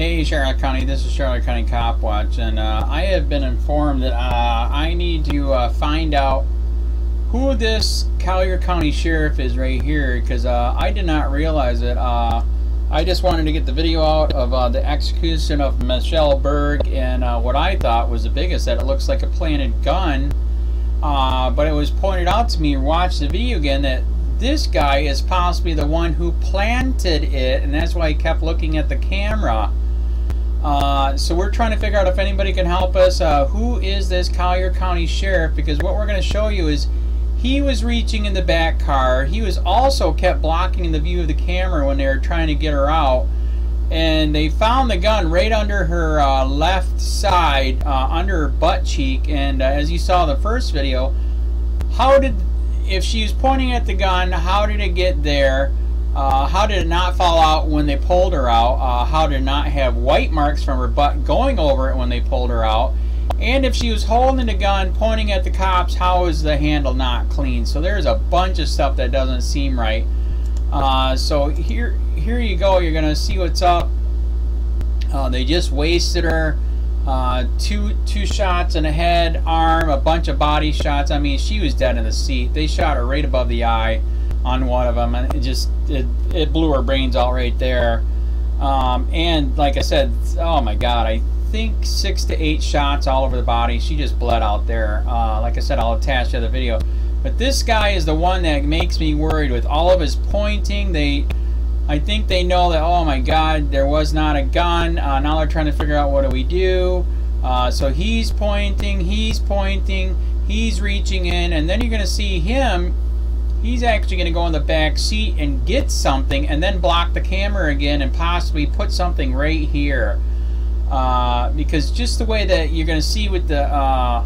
Hey Charlotte County, this is Charlotte County COPWATCH, and I have been informed that I need to find out who this Collier County Sheriff is right here, because I did not realize it. I just wanted to get the video out of the execution of Michelle Burgs, and what I thought was the biggest, that it looks like a planted gun, but it was pointed out to me, watch the video again, that this guy is possibly the one who planted it, and that's why he kept looking at the camera. So we're trying to figure out if anybody can help us. Who is this Collier County Sheriff? Because what we're going to show you is he was reaching in the back car. He was also kept blocking the view of the camera when they were trying to get her out. And they found the gun right under her left side, under her butt cheek. And as you saw in the first video, if she was pointing at the gun, how did it get there? How did it not fall out when they pulled her out? How did it not have white marks from her butt going over it when they pulled her out? And if she was holding the gun, pointing at the cops, how is the handle not clean? So there's a bunch of stuff that doesn't seem right. So here you go. You're gonna see what's up. They just wasted her. Two shots in the head, arm, a bunch of body shots. I mean, she was dead in the seat. They shot her right above the eye on one of them, and it blew her brains out right there. And like I said, oh my God, I think 6 to 8 shots all over the body. She just bled out there. Like I said, I'll attach the other video. But this guy is the one that makes me worried with all of his pointing. I think they know that, oh my God, there was not a gun. Now they're trying to figure out what do we do. So he's pointing, he's reaching in, and then you're going to see him. He's actually going to go in the back seat and get something and then block the camera again and possibly put something right here. Because just the way that you're going to see with the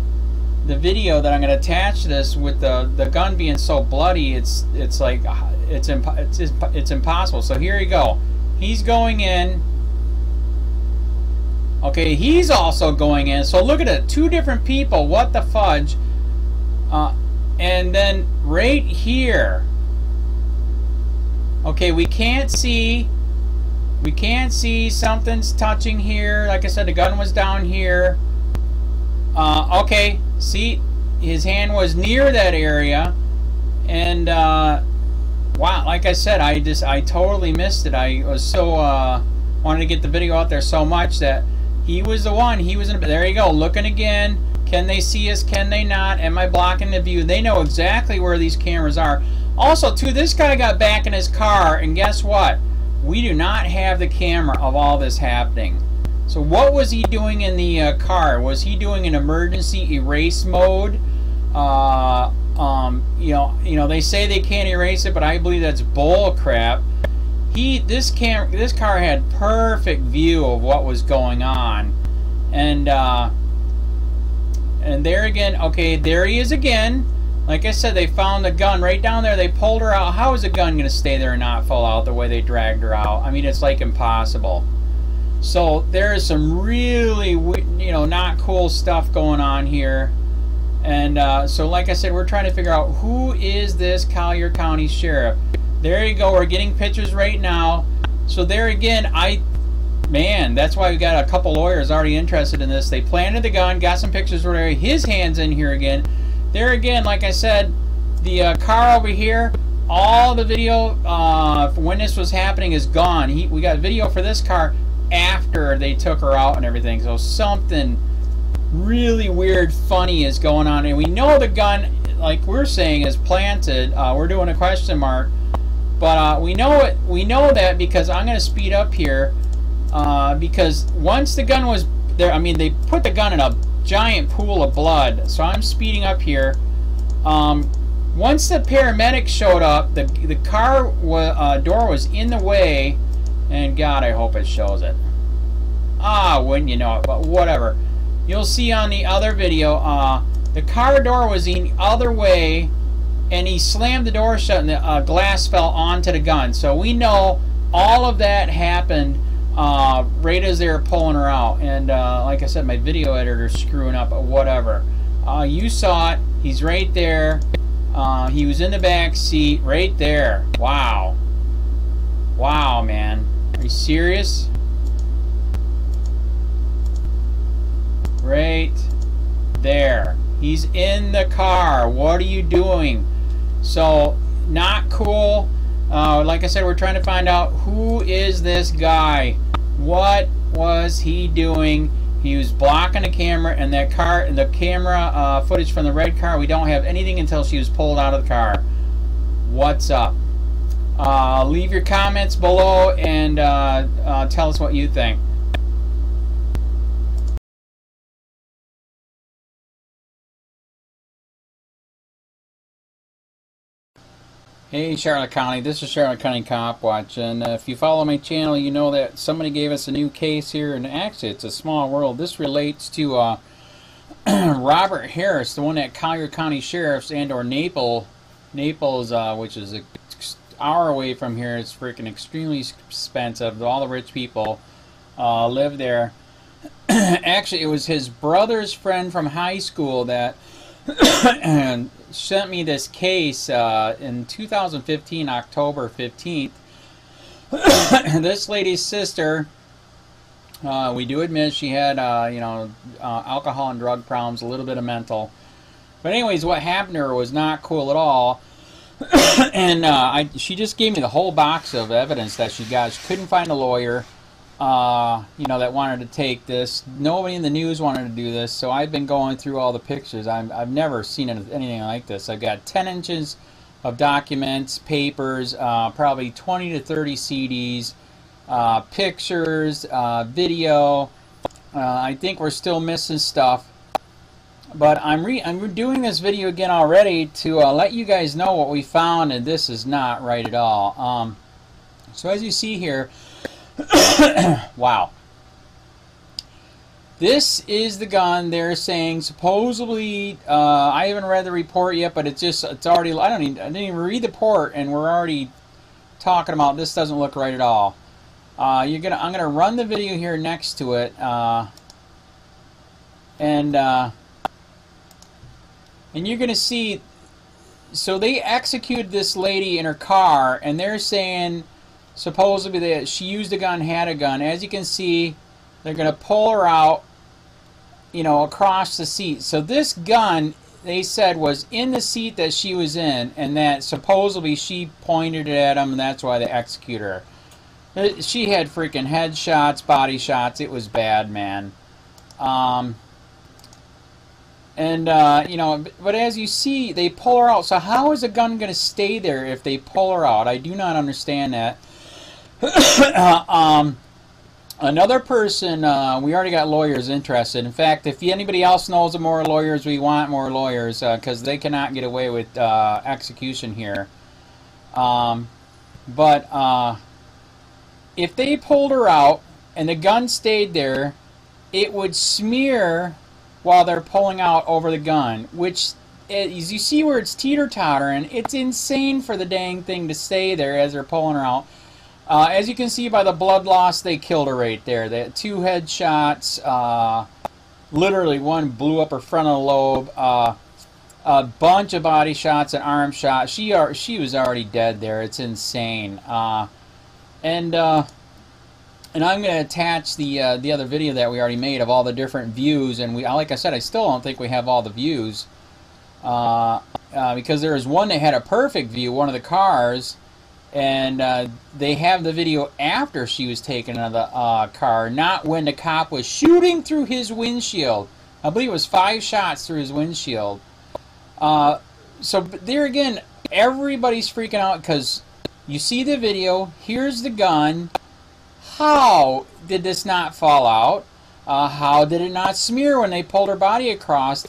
video that I'm going to attach to this, with the gun being so bloody, it's impossible. So here you go. He's going in. Okay, he's also going in. So look at it. 2 different people. What the fudge? And then right here, okay, we can't see something's touching here. Like I said, the gun was down here. Okay, see, his hand was near that area, and wow, like I said, I totally missed it. I was so wanted to get the video out there so much that he was the one. He was in. There you go, looking again. Can they see us? Can they not? Am I blocking the view? They know exactly where these cameras are. Also, too, this guy got back in his car, and guess what? We do not have the camera of all this happening. So what was he doing in the car? Was he doing an emergency erase mode? You know, they say they can't erase it, but I believe that's bull crap. This car had perfect view of what was going on, and there again, okay, there he is again. Like I said, they found the gun right down there. They pulled her out. How is the gun going to stay there and not fall out the way they dragged her out? I mean, it's like impossible. So there is some really, you know, not cool stuff going on here. And so like I said, we're trying to figure out who is this Collier County Sheriff. There you go. We're getting pictures right now. So there again, man, that's why we got a couple lawyers already interested in this. They planted the gun, got some pictures where his hand's in here again. There again, like I said, the car over here, all the video when this was happening is gone. We got video for this car after they took her out and everything. So something really weird, funny is going on. And we know the gun, like we're saying, is planted. We're doing a question mark. But we know it. We know that because I'm going to speed up here. Because once the gun was there, I mean, they put the gun in a giant pool of blood. So I'm speeding up here. Once the paramedics showed up, the car door was in the way, and God, I hope it shows it. Wouldn't you know it? But whatever. You'll see on the other video, the car door was in the other way, and he slammed the door shut, and the glass fell onto the gun. So we know all of that happened right as they were pulling her out. And like I said, my video editor's screwing up, but whatever. You saw it. He's right there. He was in the back seat right there. Wow. Wow, man. Are you serious? Right there. He's in the car. What are you doing? So, not cool. Like I said, we're trying to find out who is this guy. What was he doing? He was blocking the camera, and that car, and the camera footage from the red car, we don't have anything until she was pulled out of the car. What's up? Leave your comments below and tell us what you think. Hey Charlotte County, this is Charlotte County Cop Watch, and if you follow my channel you know that somebody gave us a new case here, and actually it's a small world. This relates to Robert Harris, the one at Collier County Sheriff's and or Naples, which is an hour away from here. It's freaking extremely expensive. All the rich people live there. Actually, it was his brother's friend from high school that sent me this case in 2015, October 15th. This lady's sister, we do admit she had, alcohol and drug problems, a little bit of mental. But anyways, what happened to her was not cool at all. And she just gave me the whole box of evidence that she got. She couldn't find a lawyer, that wanted to take this. Nobody in the news wanted to do this, so I've been going through all the pictures. I've never seen anything like this. I've got 10 inches of documents, papers, probably 20 to 30 CDs, pictures, video. I think we're still missing stuff. But I'm doing this video again already to let you guys know what we found, and this is not right at all. So as you see here, wow. This is the gun they're saying supposedly. I haven't read the report yet, but it's already. I didn't even read the report, and we're already talking about this. Doesn't look right at all. I'm gonna run the video here next to it, and you're gonna see. So they executed this lady in her car, and they're saying supposedly that she used a gun, had a gun. As you can see, they're going to pull her out, across the seat. So this gun, they said, was in the seat that she was in, and that supposedly she pointed it at him, and that's why they executed her. She had freaking head shots, body shots. It was bad, man. But as you see, they pull her out. So how is a gun going to stay there if they pull her out? I do not understand that. Another person, we already got lawyers interested. In fact, if anybody else knows of more lawyers, we want more lawyers, because they cannot get away with execution here. If they pulled her out and the gun stayed there, it would smear while they're pulling out over the gun, which, as you see where it's teeter-tottering, it's insane for the dang thing to stay there as they're pulling her out. As you can see by the blood loss, they killed her right there. They had 2 head shots. Literally, one blew up her frontal lobe. A bunch of body shots and arm shots. She was already dead there. It's insane. And I'm going to attach the other video that we already made of all the different views. And like I said, I still don't think we have all the views, because there was one that had a perfect view, one of the cars. And they have the video after she was taken out of the car, not when the cop was shooting through his windshield. I believe it was 5 shots through his windshield. So there again, everybody's freaking out because you see the video, here's the gun. How did this not fall out? How did it not smear when they pulled her body across?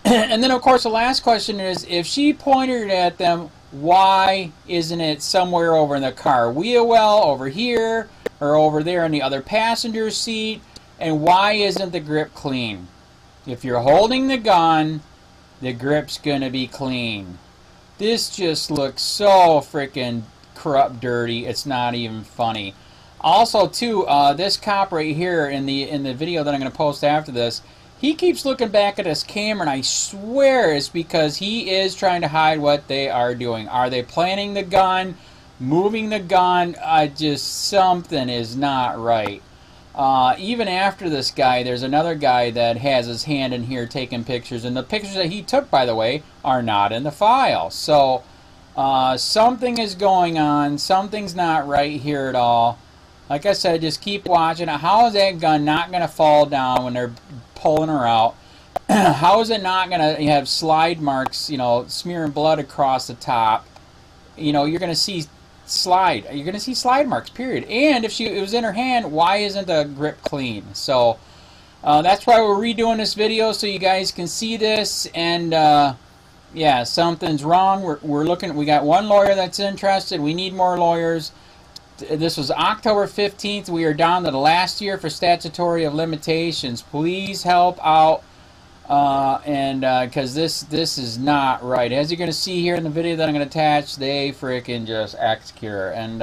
And then, of course, the last question is, if she pointed at them, why isn't it somewhere over in the car wheel well, over here, or over there in the other passenger seat? And why isn't the grip clean? If you're holding the gun, the grip's going to be clean. This just looks so freaking corrupt, dirty. It's not even funny. Also, too, this cop right here in the video that I'm going to post after this, he keeps looking back at his camera, and I swear it's because he is trying to hide what they are doing. Are they planting the gun, moving the gun? Something is not right. Even after this guy, there's another guy that has his hand in here taking pictures, and the pictures that he took, by the way, are not in the file. So something is going on. Something's not right here at all. Like I said, just keep watching. How is that gun not going to fall down when they're pulling her out? How is it not going to have slide marks, you know, smearing blood across the top? You know, you're going to see slide. You're going to see slide marks, period. And if it was in her hand, why isn't the grip clean? So that's why we're redoing this video, so you guys can see this. And yeah, something's wrong. We're looking. We got one lawyer that's interested. We need more lawyers. This was October 15th. We are down to the last year for statutory of limitations. Please help out, because this is not right. As you're going to see here in the video that I'm going to attach, they freaking just execute, and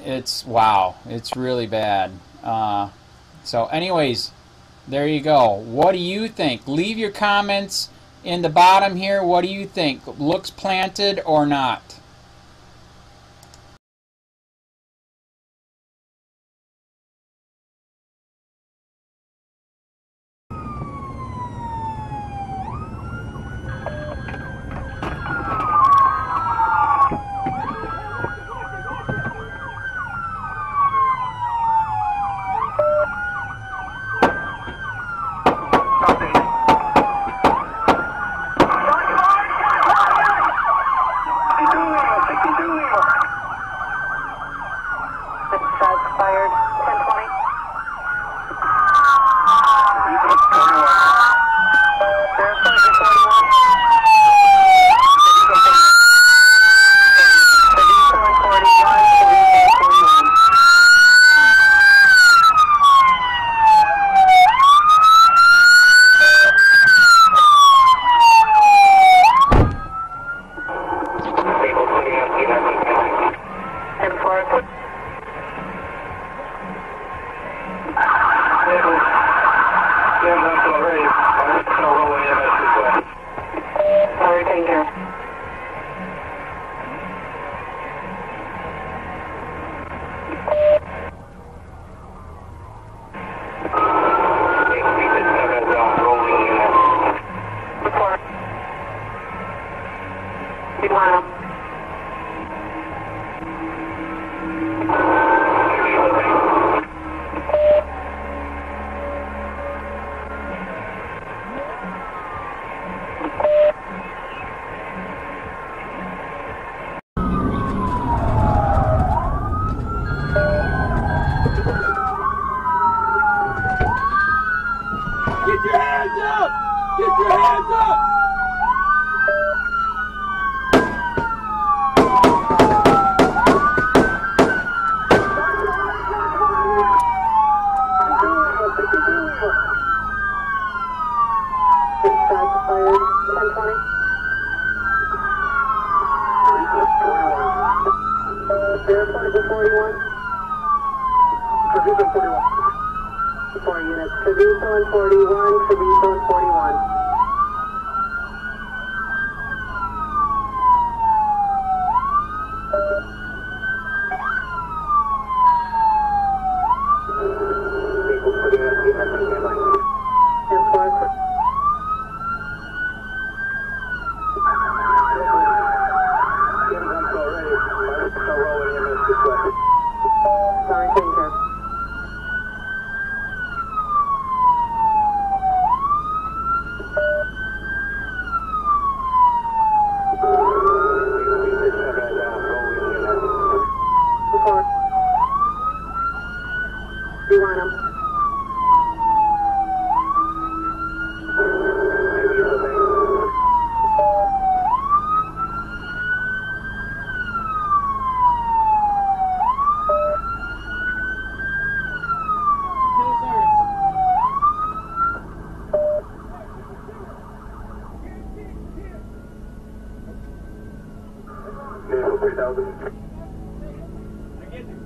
it's wow, it's really bad. So anyways, there you go. What do you think? Leave your comments in the bottom here. What do you think? Looks planted or not?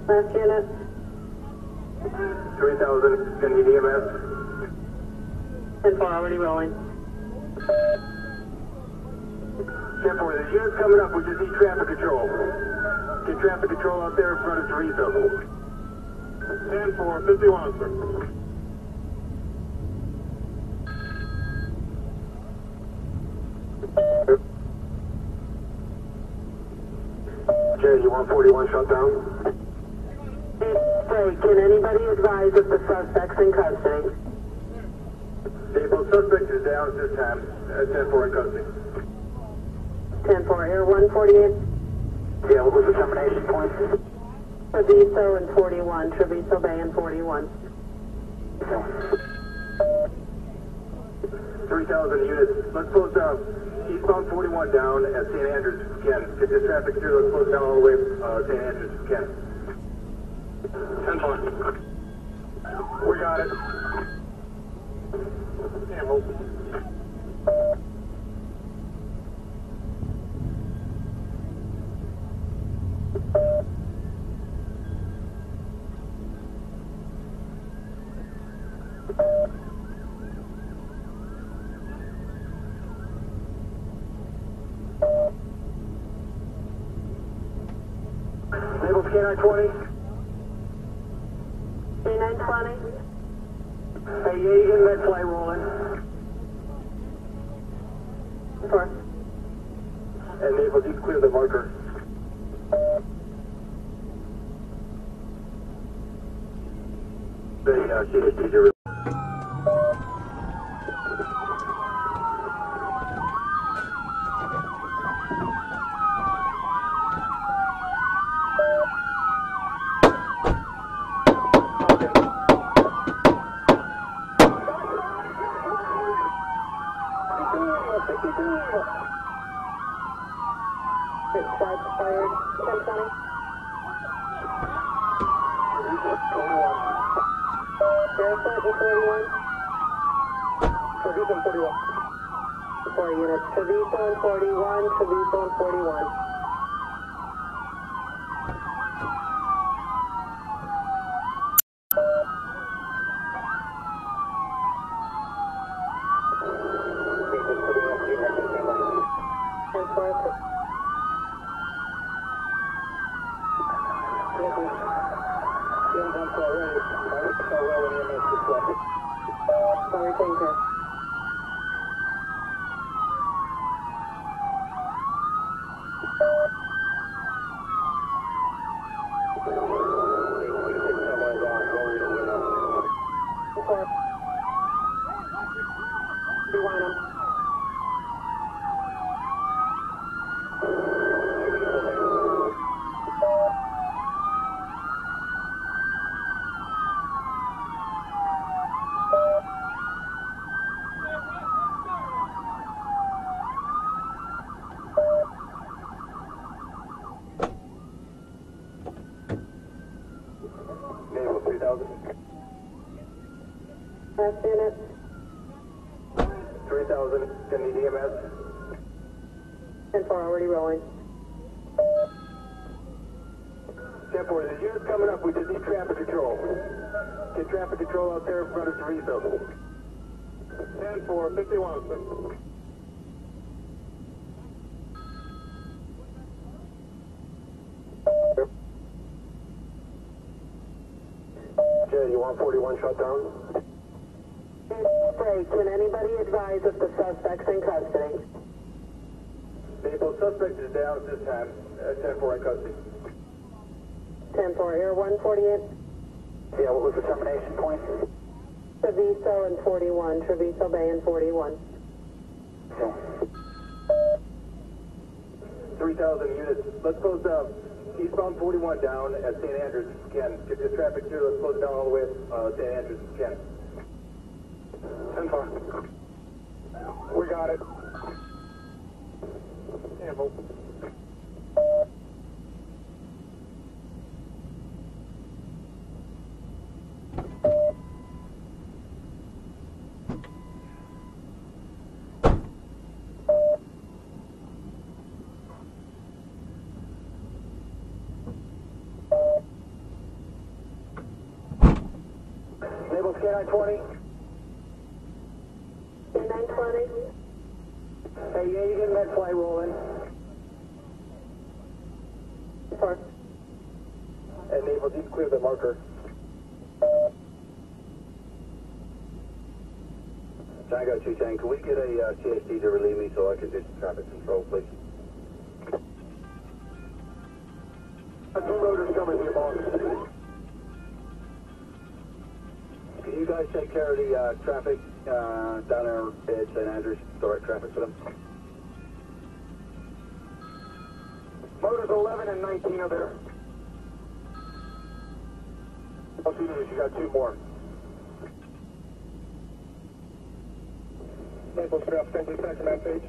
Last unit. 3000, can you EMS? 10-4, already rolling. 10-4, there's units coming up, we just need traffic control. Get traffic control out there in front of Teresa. 10-4, 51, sir. Jerry, you 141 shut down? Hey, can anybody advise if the suspect's in custody? Depot suspect is down at this time at 10-4 in custody. 10-4, Air 148. Yeah, what was the termination point? Treviso and 41, Treviso Bay and 41. 3,000 units. Let's close down. Eastbound 41 down at St. Andrews if we can. Get this traffic through. Let's close down all the way St. Andrews if we can. 10-4. We got it. Damn, hold. Labels K920. K920. Hey, yeah, in that flight rolling. 4. And Naples, you clear the marker. The CHT. Shots fired. 10-20. Barefoot and 41. Treviso 41. 4 units. Treviso and 41. Treviso and 41. Sorry, thank you. Naval 3000. Last unit. 3000. Can need EMS. 10-4, already rolling. 10-4, the unit's coming up. We just need traffic control. Get traffic control out there in front of Teresa. 10-4, 51, sir. Jerry, you 141 shut down? Hey, can anybody advise if the suspect's in custody? Depot suspect is down at this time at 10-4 in custody. 10-4, Air 148. Yeah, what was the termination point? Treviso and 41, Treviso Bay and 41. 3,000 units. Let's close down. Eastbound 41 down at St. Andrews if we can. Get this traffic through. Let's close down all the way at St. Andrews if we can. 10-4. We got it. Damn, hold. Labels K920. K920. Hey, yeah, you getting that flight rolling? 4. And Naples, you can clear the marker. I got 210. Can we get a CST to relieve me so I can do some traffic control, please? Two motors coming here, boss. Can you guys take care of the traffic down there at St. Andrews? Direct traffic for them. Motors 11 and 19 are there. I'll see you. You got two more. Maple Strap, 10 second on page.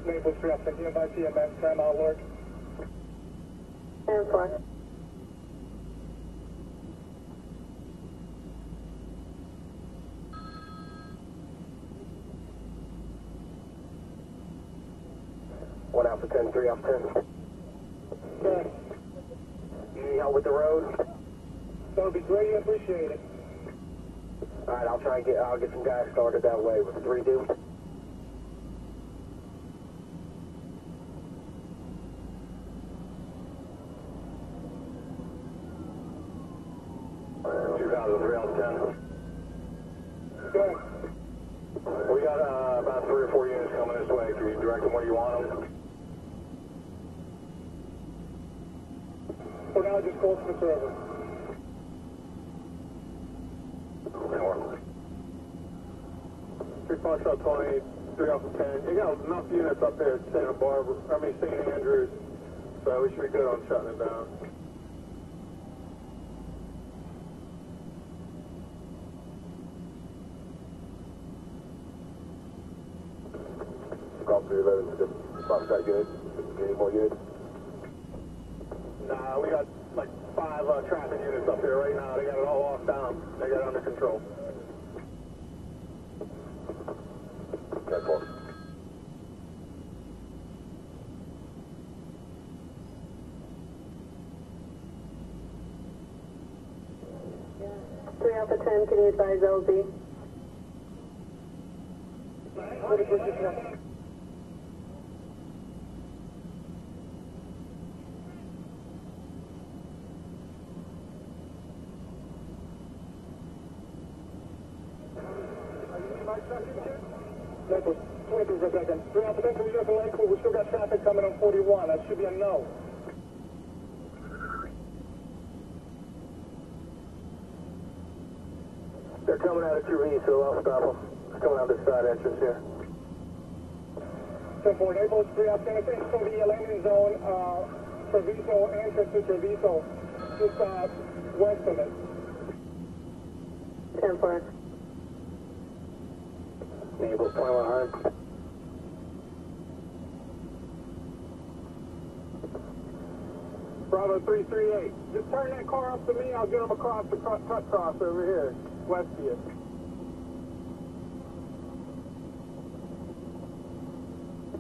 Maple Strap, thinking about CMS, time out, Lord. And 4. One out for 10, 3 off 10. Okay. You need help with the road? That would be greatly appreciated. Alright, I'll get some guys started that way with 3 due. Good. We got about 3 or 4 units coming this way. Can you direct them where you want them? For now, just close to the server. Three Foxtrot 20, 3 off of 10. You got enough units up there at St. Andrews, so we should be good on shutting it down. Call 311 to the Foxtrot unit. Any more units? Nah, we got like 5 traffic units up here right now. They got it all off down. They got it under control. Okay, 4. Three Alpha 10, can you advise LZ? Naples, 23 for a second. 3 Alpha 10, can we get the lake? We still got traffic coming on 41. That should be a no. They're coming out of 2E, so I'll stop them. They're coming out this side entrance here. 10-4, Naples, 3 Alpha 10, I think it's going to be a landing zone, Treviso, entrance to Treviso, just west of it. 10-4. Naples, 2100. Bravo 338. Just turn that car up to me, I'll get them across the cut cross over here, west of you.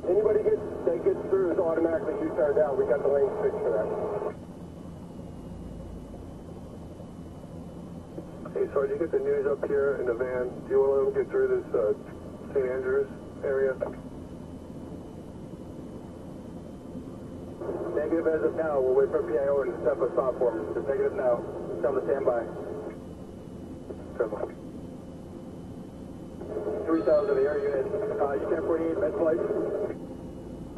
Anybody that gets through is automatically U-turn down. We got the lane fixed for that. Hey, Sarge, you get the news up here in the van. Do you want to let them get through this St. Andrews area? Negative as of now. We'll wait for PIO and step a stop for them. Just negative now. Tell them to stand by. 3,000 of the air units. You can't 48 med flight.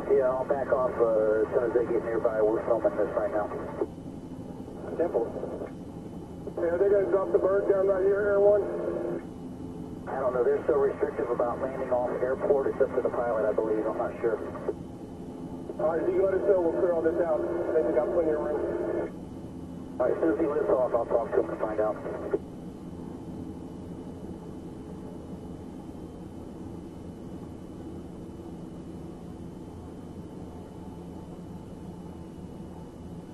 Yeah, I'll back off as soon as they get nearby. We're filming this right now. Simple. Hey, are they going to drop the bird down right here, Air 1? I don't know. They're so restrictive about landing off airport. It's up to the pilot, I believe. I'm not sure. All right, if you let us know, we'll clear all this out. I think we got plenty of room. All right, as soon as he lifts off, I'll talk to him and find out.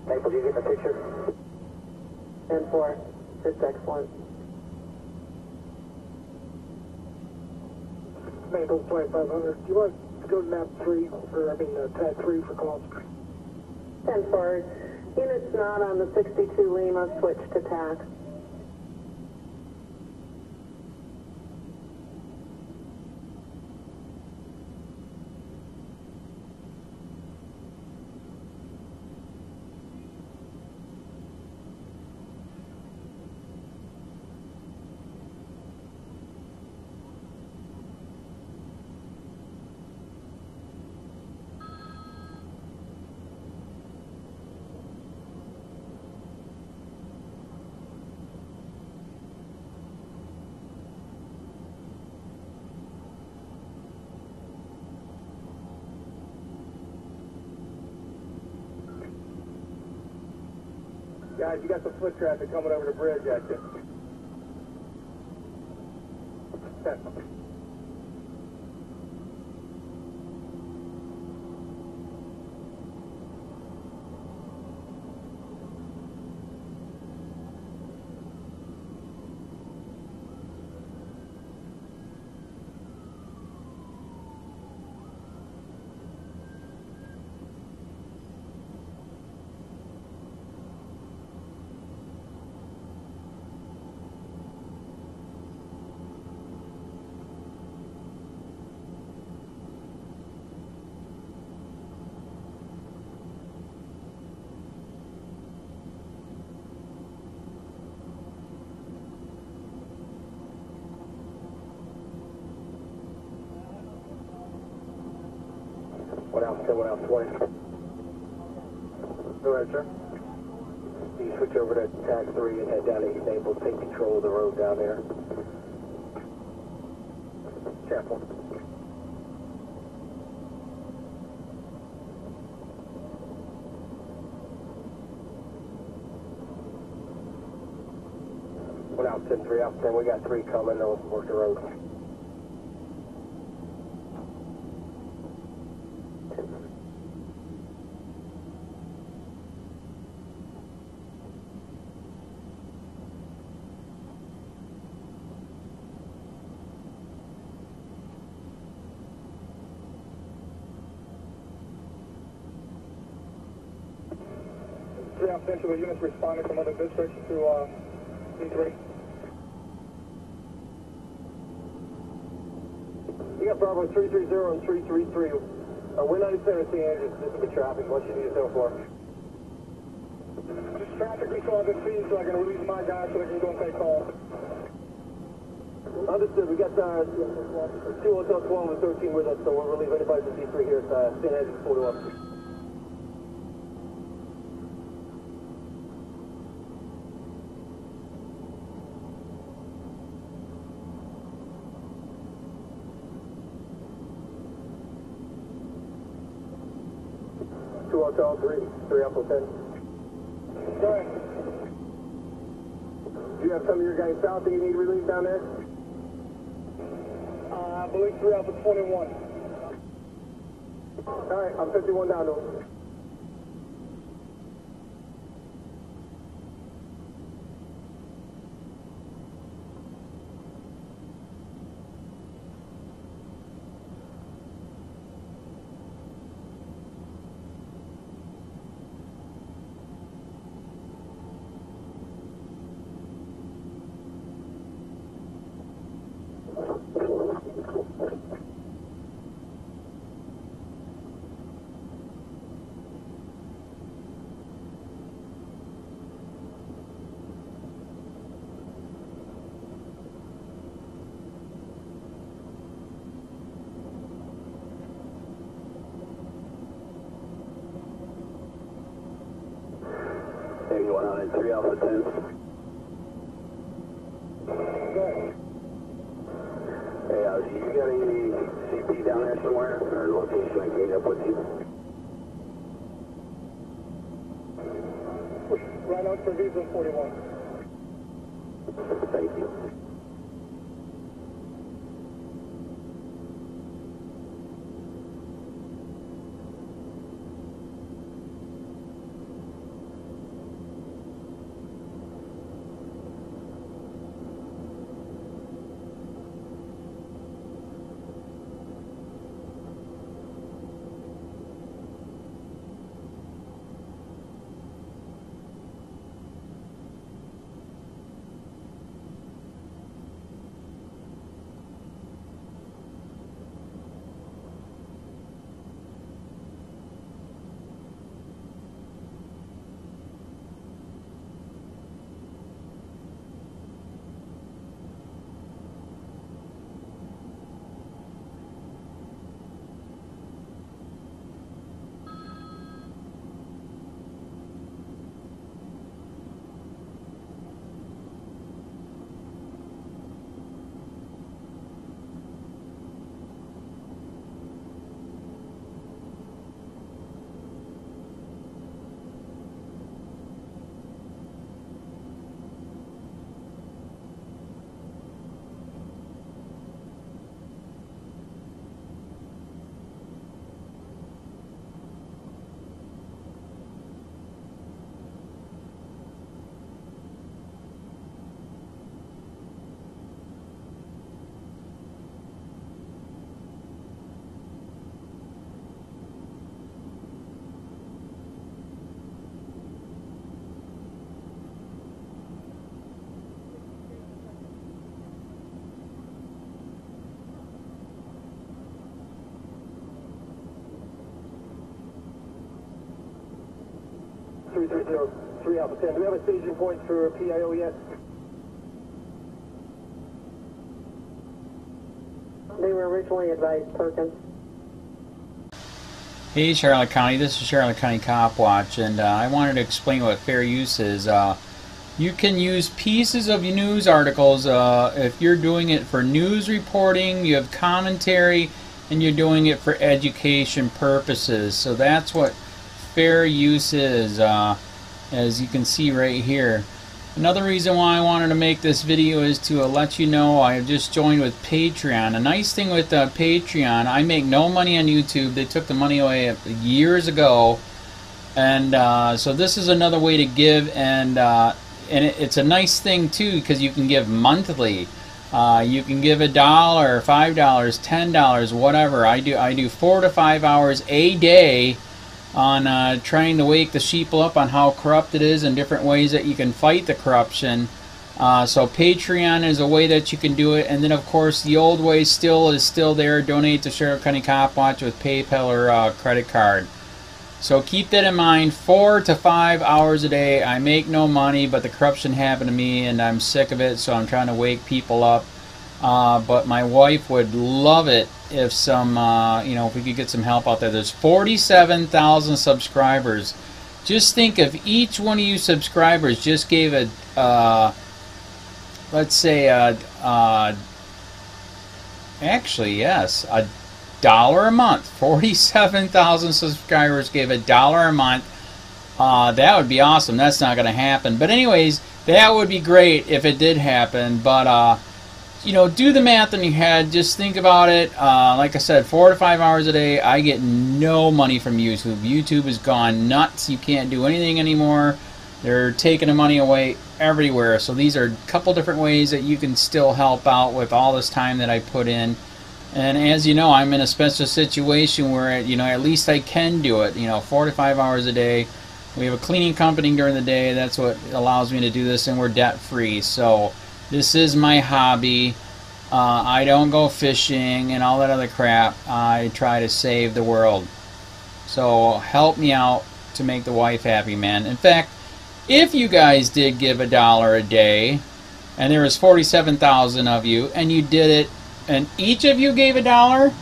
Maple, do you get the picture? 10-4, it's excellent. Maples 2500. Do you want to go to map 3, or tag 3 for calls? 10-4, Units not on the 62 Lima, switch to TAC. Guys, you got some foot traffic coming over the bridge at you. 10. One out 20. Go ahead, sir. You switch over to TAC 3 and head down to East Naples. Take control of the road down there. Careful. One out 10, 3 out 10. We got 3 coming. They'll work the road. Central units responding from other districts to D3. You got Bravo 330 and 333. We're 97 at St. Andrews. This will be traffic. What you need to know for? Just traffic control at the scene so I can release my guys so they can go and take calls. Understood. We got 2 Hotel 12 and 13 with us, so we'll relieve anybody from D3 here at St. Andrews 41. Hotel 3 Apple 10. Go ahead. Do you have some of your guys south that you need relief down there? I believe 3 Alpha 21. Alright, I'm 51 down to him. Hey, going on at 3 Alpha 10. Hey, you got any CP down there somewhere, or location I can meet up with you? Right out for Visa 41. Thank you. 330, 3 Alpha 10. Do we have a staging point for PIO yet? They were originally advised Perkins. Hey Charlotte County, this is Charlotte County COPWATCH, and I wanted to explain what fair use is. You can use pieces of news articles if you're doing it for news reporting, you have commentary, and you're doing it for education purposes. So that's what fair use is, as you can see right here. Another reason why I wanted to make this video is to let you know I have just joined with Patreon. A nice thing with Patreon, I make no money on YouTube. They took the money away years ago, and so this is another way to give, and it's a nice thing too because you can give monthly. You can give $1, $5, $10, whatever. I do 4 to 5 hours a day on trying to wake the sheep up on how corrupt it is and different ways that you can fight the corruption. So Patreon is a way that you can do it, and then of course the old way is still there. Donate to Charlotte County COPWATCH with PayPal or credit card. So keep that in mind. 4 to 5 hours a day. I make no money, but the corruption happened to me and I'm sick of it, so I'm trying to wake people up. But my wife would love it if if we could get some help out there. There's 47,000 subscribers. Just think if each one of you subscribers just gave let's say actually yes, $1 a month. 47,000 subscribers gave $1 a month. That would be awesome. That's not going to happen. But anyways, that would be great if it did happen. But do the math in your head. Just think about it. Like I said, 4 to 5 hours a day. I get no money from YouTube. YouTube has gone nuts. You can't do anything anymore. They're taking the money away everywhere. So these are a couple different ways that you can still help out with all this time that I put in. And as you know, I'm in a special situation where, at least I can do it, 4 to 5 hours a day. We have a cleaning company during the day. That's what allows me to do this, and we're debt-free. So this is my hobby. I don't go fishing and all that other crap. I try to save the world. So help me out to make the wife happy, man. In fact, if you guys did give $1 a day, and there was 47,000 of you, and you did it, and each of you gave $1,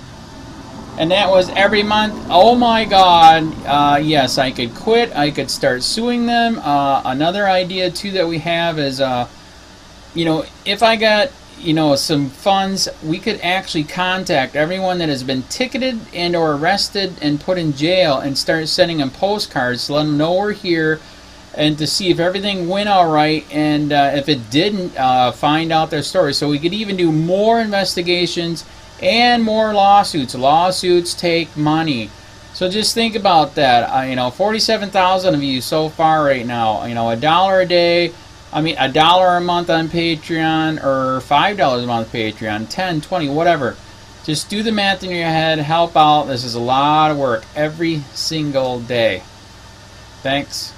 and that was every month, oh my God, yes, I could quit. I could start suing them. Another idea too that we have is, if I got, some funds, we could actually contact everyone that has been ticketed and or arrested and put in jail and start sending them postcards to let them know we're here, and to see if everything went all right, and if it didn't, find out their story. So we could even do more investigations and more lawsuits. Lawsuits take money. So just think about that. 47,000 of you so far right now. $1 a day. $1 a month on Patreon, or $5 a month on Patreon, 10, 20, whatever. Just do the math in your head. Help out. This is a lot of work every single day. Thanks.